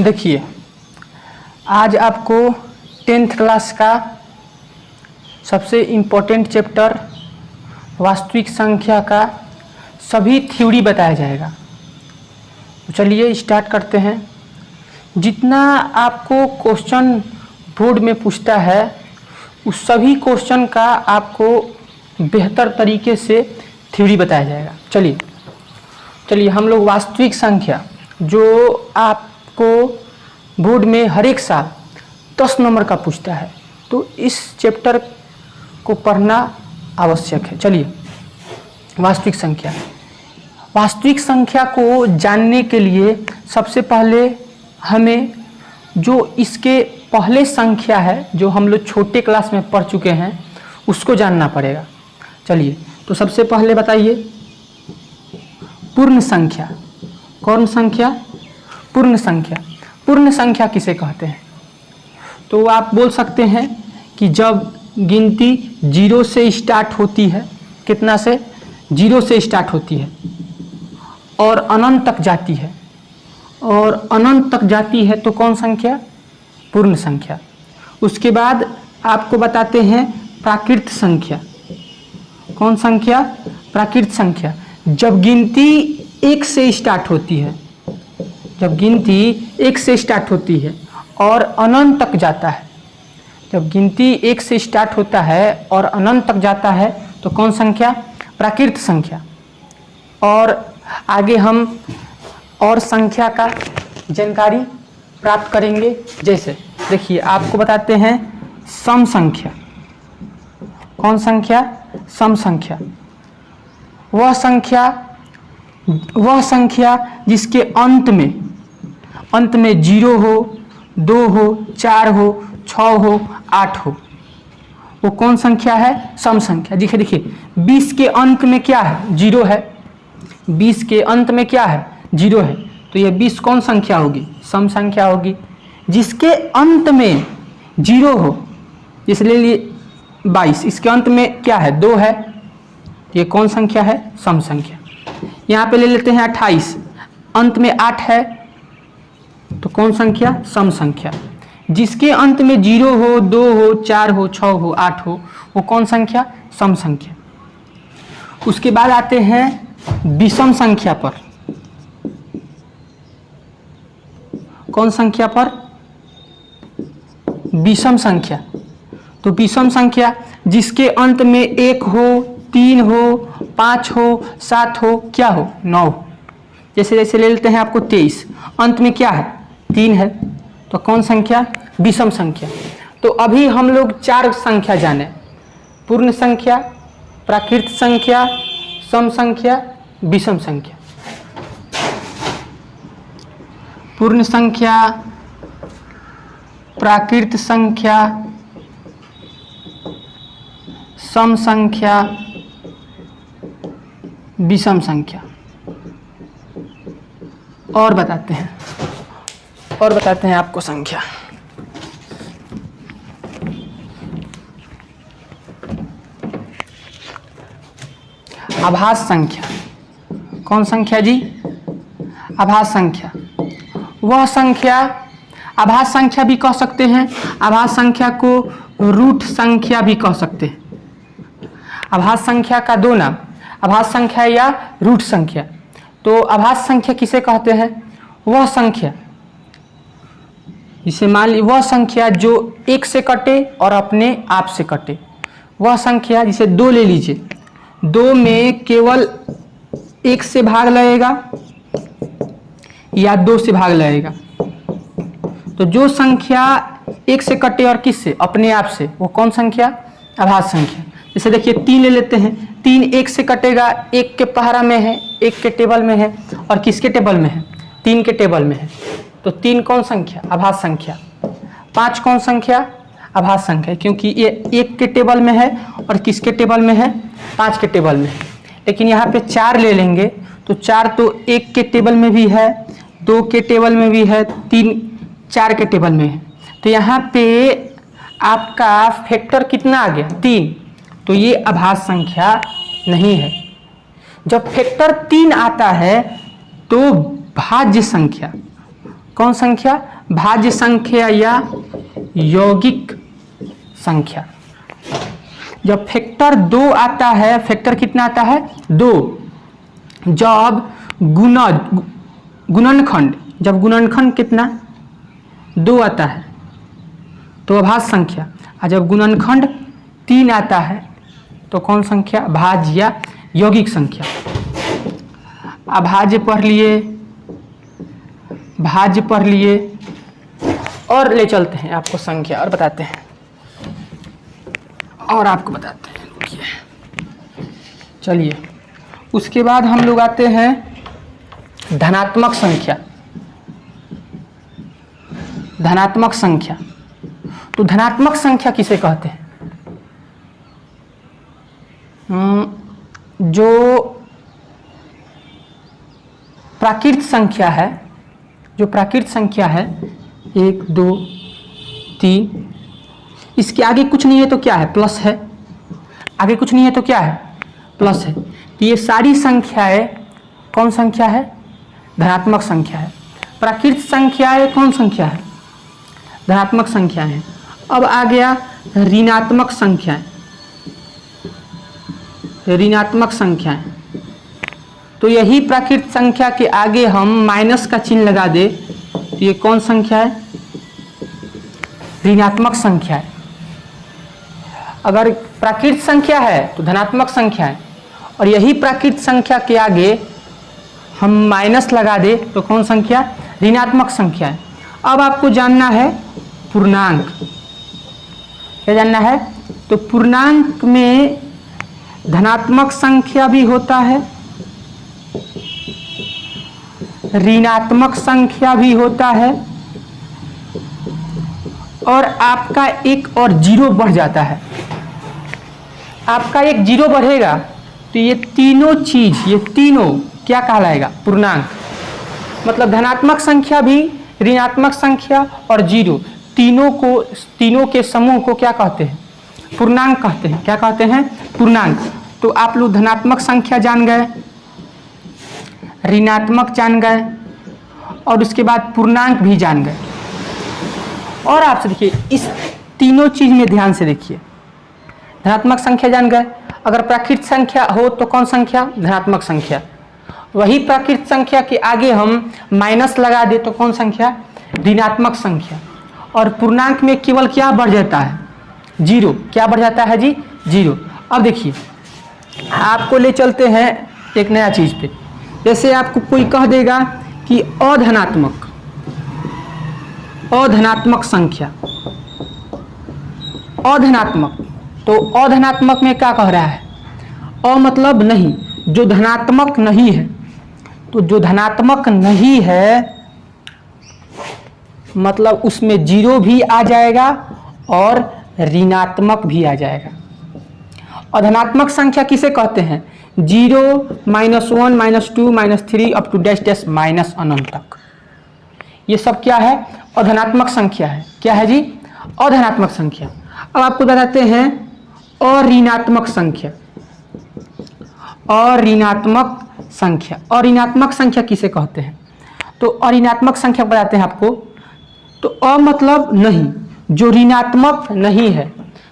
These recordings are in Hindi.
देखिए, आज आपको 10th क्लास का सबसे इम्पोर्टेंट चैप्टर वास्तविक संख्या का सभी थ्योरी बताया जाएगा। तो चलिए स्टार्ट करते हैं। जितना आपको क्वेश्चन बोर्ड में पूछता है उस सभी क्वेश्चन का आपको बेहतर तरीके से थ्योरी बताया जाएगा। चलिए हम लोग वास्तविक संख्या जो आपको बोर्ड में हर एक साल 10 नंबर का पूछता है, तो इस चैप्टर को पढ़ना आवश्यक है। चलिए, वास्तविक संख्या को जानने के लिए सबसे पहले हमें जो इसके पहले संख्या है जो हम लोग छोटे क्लास में पढ़ चुके हैं उसको जानना पड़ेगा। चलिए, तो सबसे पहले बताइए पूर्ण संख्या। कौन संख्या? पूर्ण संख्या। पूर्ण संख्या किसे कहते हैं? तो आप बोल सकते हैं कि जब गिनती 0 से स्टार्ट होती है, कितना से? 0 से स्टार्ट होती है और अनंत तक जाती है, और अनंत तक जाती है तो कौन संख्या? पूर्ण संख्या। उसके बाद आपको बताते हैं प्राकृत संख्या। कौन संख्या? प्राकृत संख्या। जब गिनती 1 से स्टार्ट होती है, जब गिनती 1 से स्टार्ट होती है और अनंत तक जाता है, जब गिनती 1 से स्टार्ट होता है और अनंत तक जाता है तो कौन संख्या? प्राकृत संख्या। और आगे हम और संख्या का जानकारी प्राप्त करेंगे। जैसे देखिए, आपको बताते हैं सम संख्या। कौन संख्या? सम संख्या। वह संख्या जिसके अंत में 0 हो, 2 हो, 4 हो, 6 हो, 8 हो, वो कौन संख्या है? सम संख्या। देखिए 20 के अंत में क्या है? 0 है। 20 के अंत में क्या है? 0 है। तो ये 20 कौन संख्या होगी? सम संख्या होगी। जिसके अंत में 0 हो, इसलिए 22, इसके अंत में क्या है? 2 है, ये कौन संख्या है? सम संख्या। यहाँ पे ले लेते हैं 28, अंत में 8 है तो कौन संख्या? सम संख्या। जिसके अंत में 0 हो, 2 हो, 4 हो, 6 हो, 8 हो, वो कौन संख्या? सम संख्या। उसके बाद आते हैं विषम संख्या पर। कौन संख्या पर? विषम संख्या। तो विषम संख्या जिसके अंत में 1 हो, 3 हो, 5 हो, 7 हो, क्या हो? 9 हो। जैसे ले लेते हैं आपको 23, अंत में क्या है? 3 है, तो कौन संख्या? विषम संख्या। तो अभी हम लोग 4 संख्या जाने: पूर्ण संख्या, प्राकृत संख्या, सम संख्या, विषम संख्या। पूर्ण संख्या, प्राकृत संख्या, सम संख्या, विषम संख्या। और बताते हैं आपको संख्या। आभास संख्या। कौन संख्या जी? आभास संख्या। वह संख्या, आभास संख्या भी कह सकते हैं, आभास संख्या को रूट संख्या भी कह सकते हैं। आभास संख्या का 2 नाम, आभास संख्या या रूट संख्या। तो आभास संख्या किसे कहते हैं? वह संख्या जिसे मान ली, वह संख्या जो 1 से कटे और अपने आप से कटे। वह संख्या जिसे 2 ले लीजिए, 2 में केवल 1 से भाग लगेगा या 2 से भाग लगेगा। तो जो संख्या 1 से कटे और किससे? अपने आप से, वो कौन संख्या? आभास संख्या। जैसे देखिए 3 ले लेते हैं, 3 1 से कटेगा, 1 के पहाड़ा में है, 1 के टेबल में है, और किसके टेबल में है? 3 के टेबल में है। तो 3 कौन संख्या? आभास संख्या। 5 कौन संख्या? आभास संख्या, क्योंकि ये 1 के टेबल में है और किसके टेबल में है? 5 के टेबल में है। लेकिन यहाँ पे 4 ले लेंगे तो 4 तो 1 के टेबल में भी है, 2 के टेबल में भी है, 4 के टेबल में है। तो यहाँ पे आपका फैक्टर कितना आ गया? 3। तो ये आभास संख्या नहीं है। जब फैक्टर 3 आता है तो भाज्य संख्या, कौन संख्या? भाज्य संख्या या यौगिक संख्या। जब फैक्टर 2 आता है, फैक्टर कितना आता है? 2। जब गुणनखंड, जब गुणनखंड कितना? 2 आता है तो अभाज्य संख्या, और जब गुणनखंड 3 आता है तो कौन संख्या? भाज्य या यौगिक संख्या। अभाज्य पढ़ लिए, भाज्य पढ़ लिए, और ले चलते हैं आपको संख्या और बताते हैं, और आपको बताते हैं। रुकिए, चलिए उसके बाद हम लोग आते हैं धनात्मक संख्या। धनात्मक संख्या, तो धनात्मक संख्या किसे कहते हैं? जो प्राकृत संख्या है, जो प्राकृत संख्या है 1 2 3, इसके आगे कुछ नहीं है तो क्या है? प्लस है। आगे कुछ नहीं है तो क्या है? प्लस है। तो ये सारी संख्याएं कौन संख्या है? धनात्मक संख्या है। प्राकृत संख्याएं कौन संख्या है? धनात्मक संख्या है। अब आ गया ऋणात्मक संख्याएं। ऋणात्मक संख्याएं, तो यही प्राकृत संख्या के आगे हम माइनस का चिन्ह लगा दे तो ये कौन संख्या है? ऋणात्मक संख्या है। अगर प्राकृत संख्या है तो धनात्मक संख्या है, और यही प्राकृत संख्या के आगे हम माइनस लगा दे तो कौन संख्या? ऋणात्मक संख्या है। अब आपको जानना है पूर्णांक। क्या जानना है? तो पूर्णांक में धनात्मक संख्या भी होता है, ऋणात्मक संख्या भी होता है, और आपका एक और जीरो बढ़ जाता है। आपका एक जीरो बढ़ेगा तो ये तीनों चीज, ये तीनों क्या कहलाएगा? पूर्णांक। मतलब धनात्मक संख्या भी, ऋणात्मक संख्या और जीरो, तीनों के समूह को क्या कहते हैं? पूर्णांक कहते हैं। क्या कहते हैं? पूर्णांक। तो आप लोग धनात्मक संख्या जान गए, ऋणात्मक जान गए, और उसके बाद पूर्णांक भी जान गए। और आपसे देखिए, इस तीनों चीज में ध्यान से देखिए। धनात्मक संख्या जान गए, अगर प्राकृत संख्या हो तो कौन संख्या? धनात्मक संख्या। वही प्राकृत संख्या के आगे हम माइनस लगा दे तो कौन संख्या? ऋणात्मक संख्या। और पूर्णांक में केवल क्या बढ़ जाता है? जीरो। क्या बढ़ जाता है जी? जीरो। अब देखिए, आपको ले चलते हैं एक नया चीज पे। जैसे आपको कोई कह देगा कि अधनात्मक संख्या, अधनात्मक, तो अधनात्मक में क्या कह रहा है? अ मतलब नहीं, जो धनात्मक नहीं है। तो जो धनात्मक नहीं है मतलब उसमें जीरो भी आ जाएगा और ऋणात्मक भी आ जाएगा। अधनात्मक संख्या किसे कहते हैं? 0, -1, -2, -3 up to dash dash minus अनंत तक। ये सब क्या है? अधनात्मक संख्या है। क्या है जी? अधनात्मक संख्या। अब आपको बताते हैं अऋणात्मक संख्या। अऋणात्मक संख्या, अऋणात्मक संख्या किसे कहते हैं? तो अऋणात्मक संख्या बताते हैं आपको। तो अ मतलब नहीं, जो ऋणात्मक नहीं है।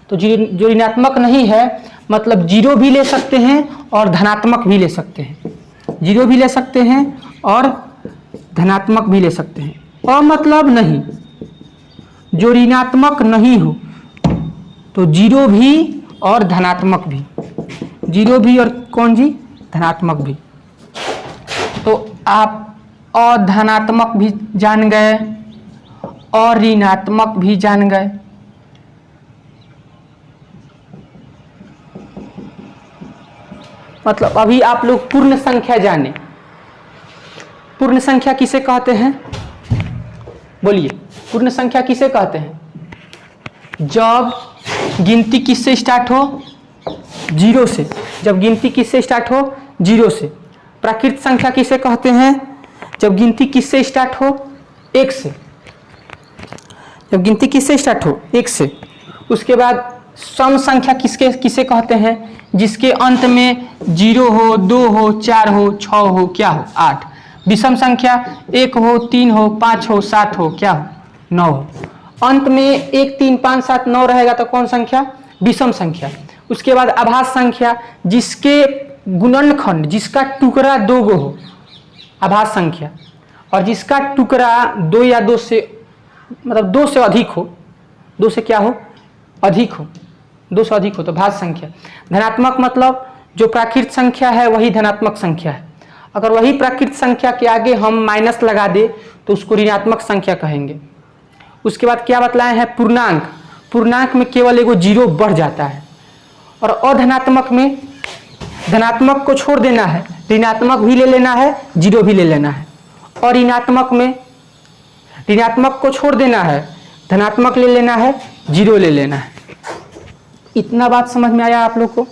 तो जो ऋणात्मक नहीं है मतलब जीरो भी ले सकते हैं और धनात्मक भी ले सकते हैं। जीरो भी ले सकते हैं और धनात्मक भी ले सकते हैं। अ मतलब नहीं, जो ऋणात्मक नहीं हो, तो जीरो भी और धनात्मक भी। जीरो भी और कौन जी? धनात्मक भी। तो आप अधनात्मक भी जान गए और ऋणात्मक भी जान गए। मतलब अभी आप लोग पूर्ण संख्या जाने। पूर्ण संख्या किसे कहते हैं? बोलिए, पूर्ण संख्या किसे कहते हैं? जब गिनती किससे स्टार्ट हो? जीरो से। जब गिनती किससे स्टार्ट हो? जीरो से। प्राकृत संख्या किसे कहते हैं? जब गिनती किससे स्टार्ट हो? 1 से। जब गिनती किससे स्टार्ट हो? 1 से। उसके बाद सम संख्या किसे कहते हैं? जिसके अंत में 0 हो, 2 हो, 4 हो, 6 हो, क्या हो? 8। विषम संख्या 1 हो, 3 हो, 5 हो, 7 हो, क्या हो, 9 हो। अंत में 1, 3, 5, 7, 9 रहेगा तो कौन संख्या, विषम संख्या। उसके बाद आभाज्य संख्या जिसके गुणनखंड, जिसका टुकड़ा 2 गो हो, आभाज्य संख्या, और जिसका टुकड़ा 2 या 2 से मतलब 2 से अधिक हो, 2 से क्या हो, अधिक हो, 2 से अधिक हो तो भाज्य संख्या। धनात्मक मतलब जो प्राकृत संख्या है वही धनात्मक संख्या है। अगर वही प्राकृत संख्या के आगे हम माइनस लगा दे तो उसको ऋणात्मक संख्या कहेंगे। उसके बाद क्या बतलाए हैं, पूर्णांक। पूर्णांक में केवल एगो 0 बढ़ जाता है। और अधनात्मक में धनात्मक को छोड़ देना है, ऋणात्मक भी ले लेना है, 0 भी ले लेना है। और ऋणात्मक में ऋणात्मक को छोड़ देना है, धनात्मक ले लेना है, 0 ले लेना है। इतना बात समझ में आया आप लोग को?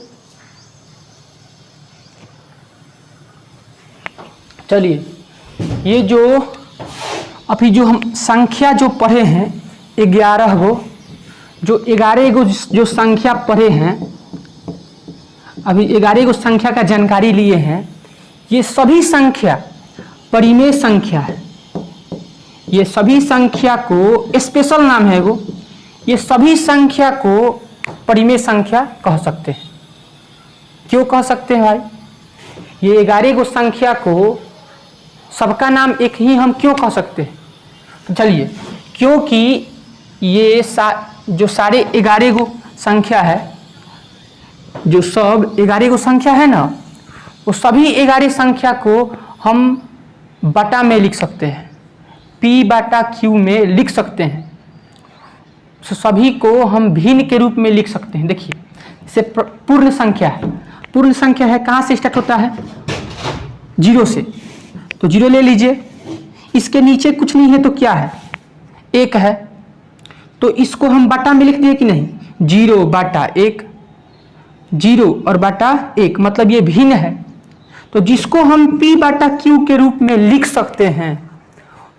चलिए, ये जो अभी जो हम संख्या जो पढ़े हैं 11 गो, जो 11 गो जो संख्या पढ़े हैं, अभी 11 गो संख्या का जानकारी लिए हैं, ये सभी संख्या परिमेय संख्या है। ये सभी संख्या को स्पेशल नाम है वो, ये सभी संख्या को परिमेय संख्या कह सकते हैं। क्यों कह सकते हैं भाई? ये 11 गो संख्या को सबका नाम एक ही हम क्यों कह सकते हैं? तो चलिए, क्योंकि ये जो सारे 11 गो संख्या है, जो सब 11 गो संख्या है ना, वो सभी 11 संख्या को हम बटा में लिख सकते हैं, P/Q में लिख सकते हैं। तो सभी को हम भिन्न के रूप में लिख सकते हैं। देखिए, जैसे पूर्ण संख्या है, पूर्ण संख्या है, कहाँ से स्टार्ट होता है, 0 से, तो 0 ले लीजिए। इसके नीचे कुछ नहीं है तो क्या है, 1 है, तो इसको हम बटा में लिख दिए कि नहीं, 0/1, 0 और बटा 1, मतलब ये भिन्न है। तो जिसको हम P/Q के रूप में लिख सकते हैं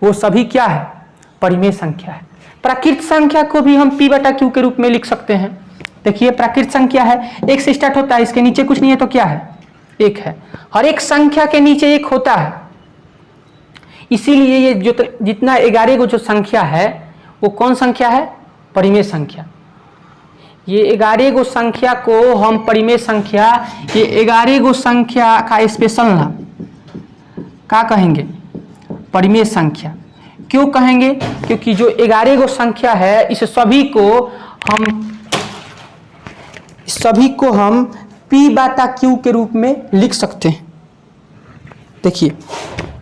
वो सभी क्या है, परिमेय संख्या है। प्राकृत संख्या को भी हम P/Q के रूप में लिख सकते हैं। देखिए, प्राकृत संख्या है, 1 से स्टार्ट होता है, इसके नीचे कुछ नहीं है तो क्या है, 1 है। हर एक संख्या के नीचे 1 होता है, इसीलिए ये जो जितना 11 गो जो संख्या है वो कौन संख्या है, परिमेय संख्या। ये 11 गो संख्या को हम परिमेय संख्या, ये 11 गो संख्या का स्पेशल नाम क्या कहेंगे, परिमेय संख्या। क्यों कहेंगे, क्योंकि जो 11 गो संख्या है इस सभी को हम P/Q के रूप में लिख सकते हैं। देखिए,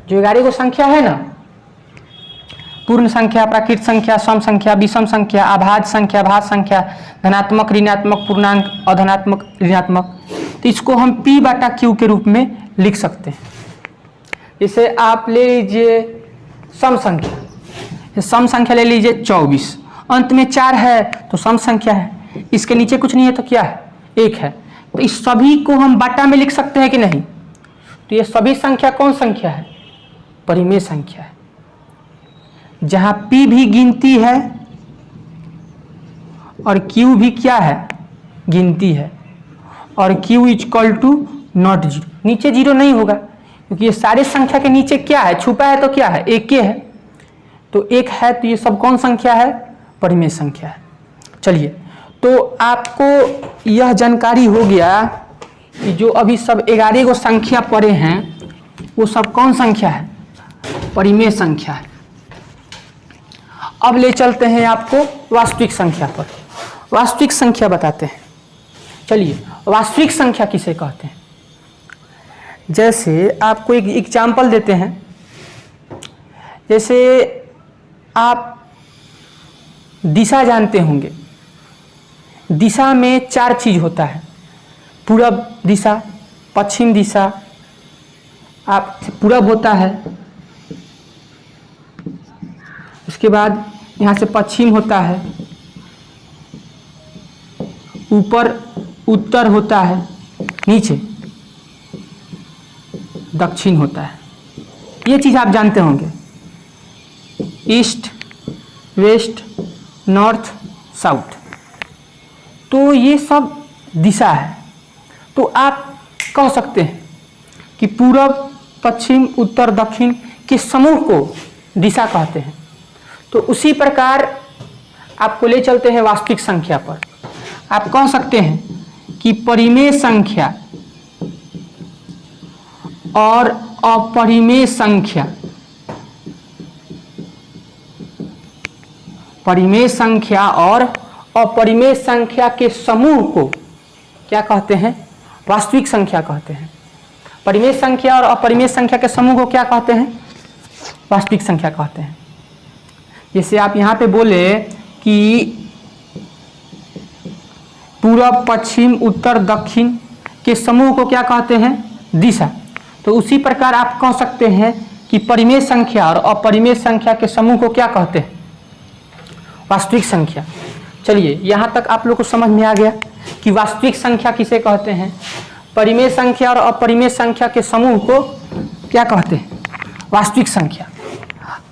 जो 11 गो संख्या है ना, पूर्ण संख्या, प्राकृत संख्या, सम संख्या, विषम संख्या, अभाज्य संख्या, भाज्य संख्या, धनात्मक, ऋणात्मक, पूर्णांक, अधनात्मक, ऋणात्मक, तो इसको हम P/Q के रूप में लिख सकते हैं। जैसे आप ले लीजिए सम संख्या, सम संख्या ले लीजिए 24, अंत में 4 है तो सम संख्या है, इसके नीचे कुछ नहीं है तो क्या है, 1 है। तो इस सभी को हम बटा में लिख सकते हैं कि नहीं? तो ये सभी संख्या कौन संख्या है, परिमेय संख्या है। जहां P भी गिनती है और Q भी क्या है, गिनती है, और Q = नॉट 0, नीचे 0 नहीं होगा, क्योंकि ये सारे संख्या के नीचे क्या है, छुपा है तो क्या है, 1 है। तो 1 है तो ये सब कौन संख्या है, परिमेय संख्या है। चलिए, तो आपको यह जानकारी हो गया कि जो अभी सब 11 गो संख्या पढ़े हैं वो सब कौन संख्या है, परिमेय संख्या है। अब ले चलते हैं आपको वास्तविक संख्या पर। वास्तविक संख्या बताते हैं। चलिए, वास्तविक संख्या किसे कहते हैं? जैसे आपको एक एग्जाम्पल देते हैं। जैसे आप दिशा जानते होंगे, दिशा में 4 चीज होता है, पूरब दिशा, पश्चिम दिशा, आप पूरब होता है, उसके बाद यहाँ से पश्चिम होता है, ऊपर उत्तर होता है, नीचे दक्षिण होता है। ये चीज़ आप जानते होंगे, ईस्ट, वेस्ट, नॉर्थ, साउथ। तो ये सब दिशा है। तो आप कह सकते हैं कि पूरब पश्चिम उत्तर दक्षिण के समूह को दिशा कहते हैं। तो उसी प्रकार आपको ले चलते हैं वास्तविक संख्या पर। आप कह सकते हैं कि परिमेय संख्या और अपरिमेय संख्या, परिमेय संख्या और अपरिमेय संख्या के समूह को क्या कहते हैं? वास्तविक संख्या कहते हैं। परिमेय संख्या और अपरिमेय संख्या के समूह को क्या कहते हैं? वास्तविक संख्या कहते हैं। जैसे आप यहाँ पे बोले कि पूरब पश्चिम उत्तर दक्षिण के समूह को क्या कहते हैं? दिशा। तो उसी प्रकार आप कह सकते हैं कि परिमेय संख्या और अपरिमेय संख्या के समूह को क्या कहते हैं? वास्तविक संख्या। चलिए यहाँ तक आप लोग को समझ में आ गया कि वास्तविक संख्या किसे कहते हैं, परिमेय संख्या और अपरिमेय संख्या के समूह को क्या कहते हैं? वास्तविक संख्या।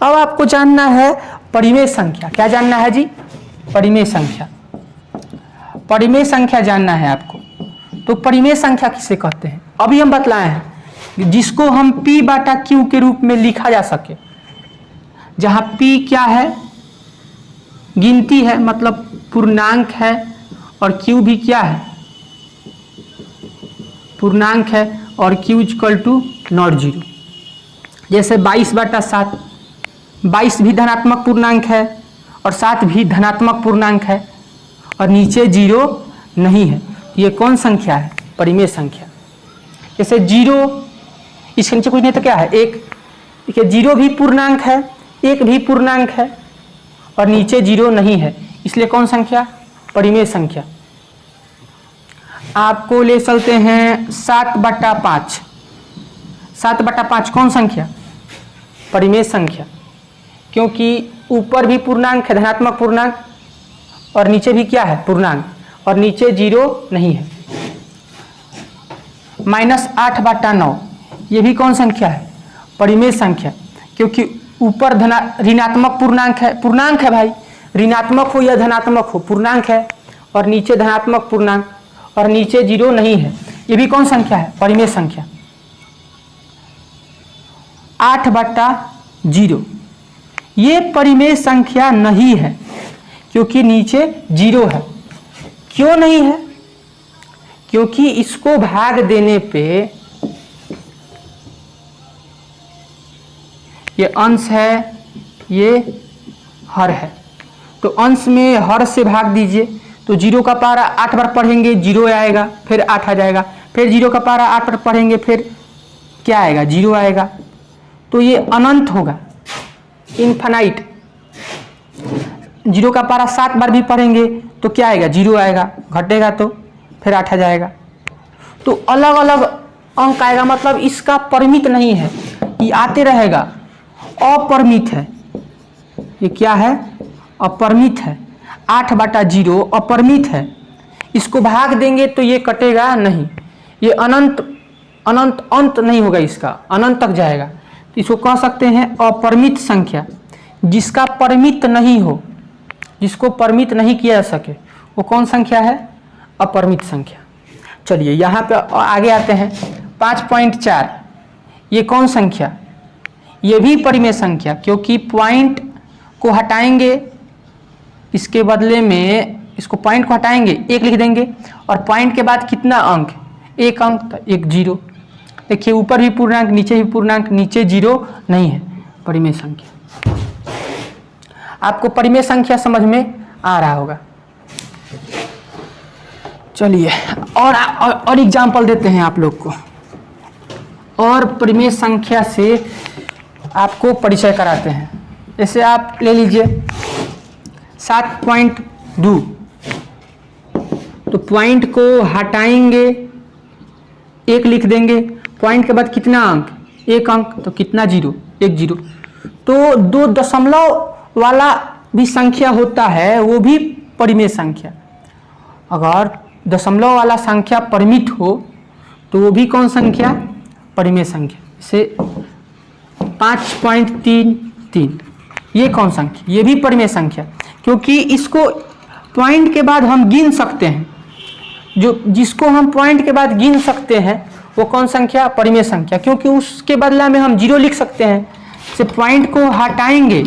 अब आपको जानना है परिमेय संख्या। क्या जानना है जी? परिमेय संख्या। परिमेय संख्या जानना है आपको। तो परिमेय संख्या किसे कहते हैं? अभी हम बतलाए हैं जिसको हम P/Q के रूप में लिखा जा सके, जहाँ P क्या है? गिनती है, मतलब पूर्णांक है, और Q भी क्या है? पूर्णांक है, और Q = नॉट जीरो। जैसे 22/7, 22 भी धनात्मक पूर्णांक है और 7 भी धनात्मक पूर्णांक है और नीचे जीरो नहीं है। ये कौन संख्या है? परिमेय संख्या। जैसे 0, इसके नीचे कुछ नहीं तो क्या है? 1। देखिए 0 भी पूर्णांक है, 1 भी पूर्णांक है और नीचे जीरो नहीं है, इसलिए कौन संख्या? परिमेय संख्या। आपको ले चलते हैं 7/5। 7/5 कौन संख्या? परिमेय संख्या, क्योंकि ऊपर भी पूर्णांक है, धनात्मक पूर्णांक, और नीचे भी क्या है? पूर्णांक, और नीचे जीरो नहीं है। -8/9 ये भी कौन संख्या है? परिमेय संख्या, क्योंकि ऊपर ऋणात्मक पूर्णांक है भाई, ऋणात्मक हो या धनात्मक हो पूर्णांक है, और नीचे धनात्मक पूर्णांक और नीचे जीरो नहीं है। ये भी कौन संख्या है? परिमेय संख्या। 8/0 ये परिमेय संख्या नहीं है, क्योंकि नीचे जीरो है। क्यों नहीं है? क्योंकि इसको भाग देने पे ये अंश है, ये हर है, तो अंश में हर से भाग दीजिए तो 0 का पारा 8 बार पढ़ेंगे 0 आएगा, फिर 8 आ जाएगा, फिर 0 का पारा 8 बार पढ़ेंगे फिर क्या आएगा? 0 आएगा। तो ये अनंत होगा, इनफाइनाइट। 0 का पारा 7 बार भी पढ़ेंगे तो क्या आएगा? 0 आएगा, घटेगा तो फिर 8 आ जाएगा। तो अलग अलग अंक आएगा, मतलब इसका परिमित नहीं है, ये आते रहेगा। अपरिमित है, ये क्या है? अपरिमित है। 8/0 अपरिमित है, इसको भाग देंगे तो ये कटेगा नहीं, ये अनंत अंत नहीं होगा, इसका अनंत तक जाएगा। तो इसको कह सकते हैं अपरिमित संख्या। जिसका परिमित नहीं हो, जिसको परिमित नहीं किया जा सके, वो कौन संख्या है? अपरिमित संख्या। चलिए यहाँ पे आगे आते हैं। 5.4 ये कौन संख्या? ये भी परिमेय संख्या, क्योंकि पॉइंट को हटाएंगे, इसके बदले में इसको पॉइंट को हटाएंगे, 1 लिख देंगे, और पॉइंट के बाद कितना अंक? 1 अंक, तो 1 0। देखिए ऊपर भी पूर्णांक, नीचे भी पूर्णांक, नीचे जीरो नहीं है, परिमेय संख्या। आपको परिमेय संख्या समझ में आ रहा होगा। चलिए और एग्जाम्पल देते हैं आप लोग को, और परिमेय संख्या से आपको परिचय कराते हैं। जैसे आप ले लीजिए 7.2, तो पॉइंट को हटाएंगे, 1 लिख देंगे, पॉइंट के बाद कितना अंक? 1 अंक, तो कितना? 0, 1 0। तो 2 दशमलव वाला भी संख्या होता है, वो भी परिमेय संख्या। अगर दशमलव वाला संख्या परिमित हो तो वो भी कौन संख्या? परिमेय संख्या। जैसे 5.33 ये कौन संख्या? ये भी परिमेय संख्या, क्योंकि इसको पॉइंट के बाद हम गिन सकते हैं। जो जिसको हम पॉइंट के बाद गिन सकते हैं वो कौन संख्या? परिमेय संख्या, क्योंकि उसके बदला में हम 0 लिख सकते हैं। से पॉइंट को हटाएंगे,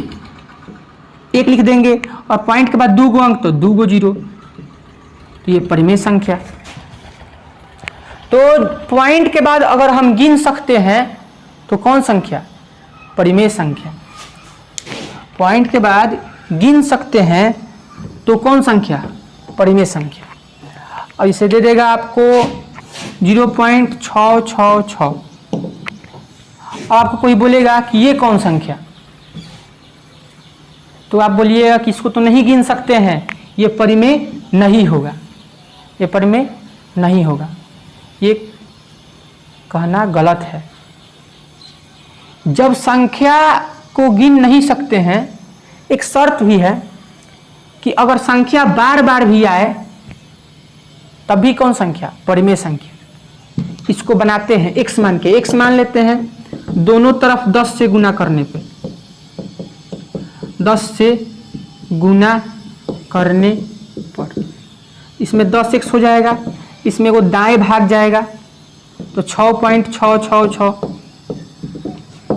1 लिख देंगे, और पॉइंट के बाद 2 गो अंक तो 2 गो 0, तो ये परिमेय संख्या। तो पॉइंट के बाद अगर हम गिन सकते हैं तो कौन संख्या? परिमेय संख्या। पॉइंट के बाद गिन सकते हैं तो कौन संख्या? परिमेय संख्या। अब इसे दे देगा आपको 0.666। आपको कोई बोलेगा कि ये कौन संख्या, तो आप बोलिएगा कि इसको तो नहीं गिन सकते हैं, ये परिमेय नहीं होगा, ये परिमेय नहीं होगा। ये कहना गलत है। जब संख्या को गिन नहीं सकते हैं, एक शर्त भी है कि अगर संख्या बार बार भी आए तब भी कौन संख्या? परिमेय संख्या। इसको बनाते हैं x मान के, x मान लेते हैं, दोनों तरफ 10 से गुना करने पे, 10 से गुना करने पर इसमें 10x हो जाएगा, इसमें वो दाएं भाग जाएगा तो 6.666।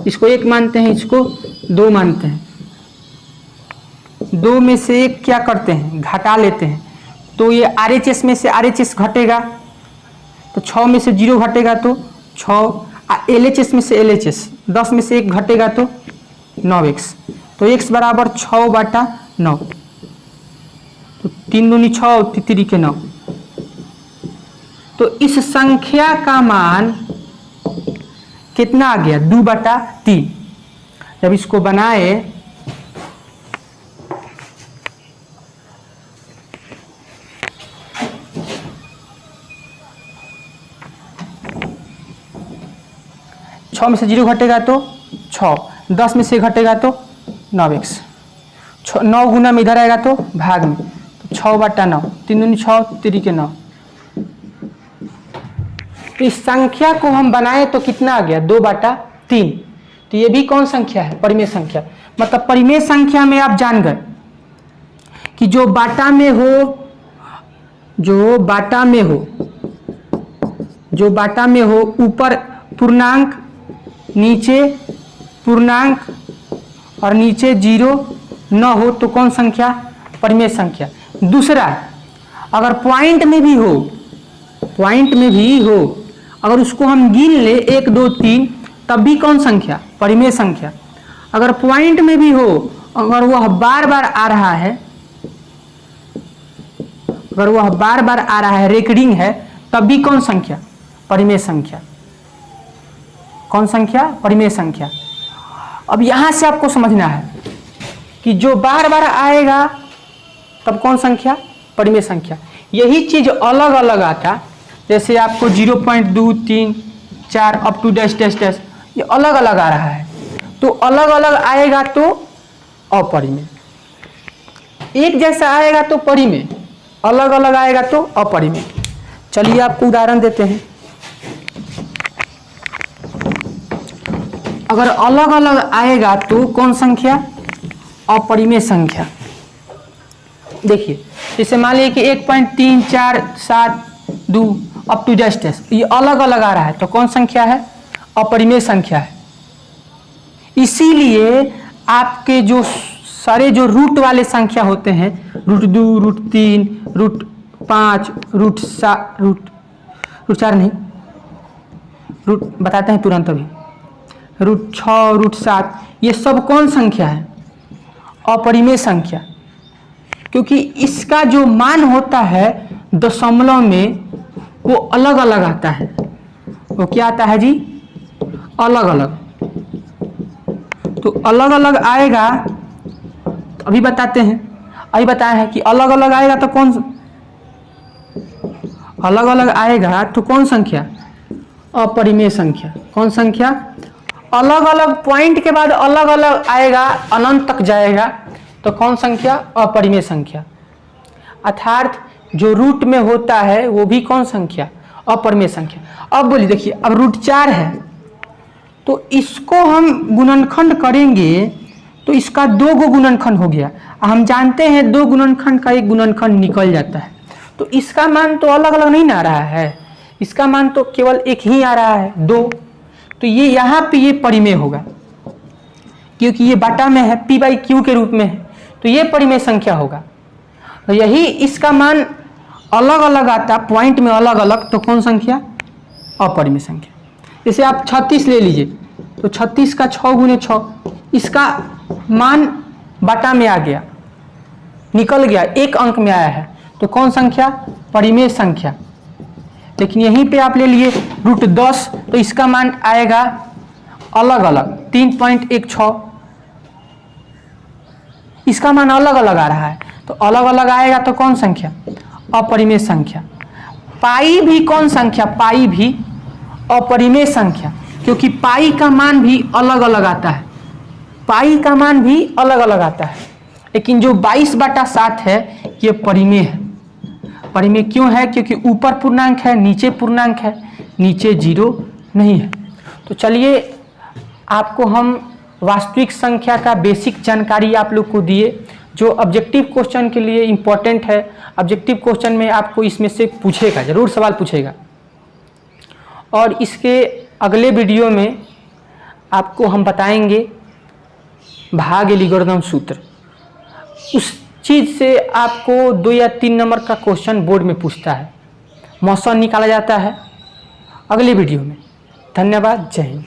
इसको 1 मानते हैं, इसको 2 मानते हैं। 2 में से 1 क्या करते हैं? घटा लेते हैं, तो ये RHS में से RHS घटेगा, तो 6 में से 0 घटेगा तो 6, LHS में से LHS 10 में से 1 घटेगा तो 9x, तो x बराबर 6/9, तो 3 दूनी 6, 3 के 9। तो इस संख्या का मान कितना आ गया? 2/3। जब इसको बनाए छः में से 0 घटेगा तो 6, 10 में से घटेगा तो 9x, 9 गुना में इधर आएगा तो भाग में, तो 6/9, 3 दूनी 6, 3 के 9। तो इस संख्या को हम बनाए तो कितना आ गया? 2/3। तो ये भी कौन संख्या है? परिमेय संख्या। मतलब परिमेय संख्या में आप जान गए कि जो बाटा में हो, ऊपर पूर्णांक, नीचे पूर्णांक और नीचे 0 न हो तो कौन संख्या? परिमेय संख्या। दूसरा, अगर पॉइंट में भी हो, अगर उसको हम गिन ले 1 2 3 तब भी कौन संख्या? परिमेय संख्या। अगर पॉइंट में भी हो, अगर वह बार बार आ रहा है, रेकरिंग है, तब भी कौन संख्या? परिमेय संख्या। कौन संख्या? परिमेय संख्या। अब यहां से आपको समझना है कि जो बार बार आएगा तब कौन संख्या? परिमेय संख्या। यही चीज अलग अलग आता, जैसे आपको 0.2 3 4 up to dash dash dash, ये अलग अलग आ रहा है, तो अलग अलग आएगा तो अपरिमेय, एक जैसा आएगा तो परिमेय, अलग अलग आएगा तो अपरिमेय। चलिए आपको उदाहरण देते हैं। अगर अलग अलग आएगा तो कौन संख्या? अपरिमेय संख्या। देखिए, जैसे मान लीजिए कि 1.3 4 7 2 अप टू डैश डैश, ये अलग अलग आ रहा है तो कौन संख्या है? अपरिमेय संख्या है। इसीलिए आपके जो सारे जो रूट वाले संख्या होते हैं, √2 √3 √5 √4 नहीं, रूट बताते हैं तुरंत अभी, √6 √7, ये सब कौन संख्या है? अपरिमेय संख्या। क्योंकि इसका जो मान होता है दशमलव में, वो अलग अलग आता है। वो क्या आता है जी? अलग अलग। तो अलग अलग आएगा, तो अभी बताते हैं, अभी बताया है कि अलग अलग आएगा तो कौन, अलग अलग आएगा तो कौन संख्या? अपरिमेय संख्या। कौन संख्या? अलग अलग पॉइंट के बाद अलग अलग आएगा, अनंत तक जाएगा तो कौन संख्या? अपरिमेय संख्या। अर्थात जो रूट में होता है वो भी कौन संख्या? अपरिमेय संख्या। अब बोलिए, देखिए, अब √4 है तो इसको हम गुणनखंड करेंगे तो इसका 2 गो गुणनखंड हो गया। हम जानते हैं 2 गुणनखंड का 1 गुणनखंड निकल जाता है, तो इसका मान तो अलग अलग नहीं ना आ रहा है, इसका मान तो केवल एक ही आ रहा है 2, तो ये यहाँ पे ये परिमेय होगा क्योंकि ये बटा में है, पी बाई क्यू के रूप में है, तो ये परिमेय संख्या होगा। तो यही इसका मान अलग अलग आता, पॉइंट में अलग अलग, तो कौन संख्या? अपरिमेय संख्या। जैसे आप 36 ले लीजिए, तो 36 का 6 गुने 6, इसका मान बटा में आ गया, निकल गया, एक अंक में आया है, तो कौन संख्या? परिमेय संख्या। लेकिन यहीं पे आप ले लिए √10, तो इसका मान आएगा अलग अलग 3.16, इसका मान अलग अलग आ रहा है, तो अलग अलग आएगा तो कौन संख्या? अपरिमेय संख्या। पाई भी कौन संख्या? पाई भी अपरिमेय संख्या, क्योंकि पाई का मान भी अलग अलग आता है, पाई का मान भी अलग अलग आता है। लेकिन जो 22/7 है ये परिमेय है। परिमेय क्यों है? क्योंकि ऊपर पूर्णांक है, नीचे पूर्णांक है, नीचे 0 नहीं है। तो चलिए आपको हम वास्तविक संख्या का बेसिक जानकारी आप लोग को दिए, जो ऑब्जेक्टिव क्वेश्चन के लिए इम्पोर्टेंट है। ऑब्जेक्टिव क्वेश्चन में आपको इसमें से पूछेगा, जरूर सवाल पूछेगा। और इसके अगले वीडियो में आपको हम बताएंगे भाग एल्गोरिथम सूत्र, उस चीज़ से आपको 2 या 3 नंबर का क्वेश्चन बोर्ड में पूछता है, मौसम निकाला जाता है। अगले वीडियो में। धन्यवाद, जय हिंद।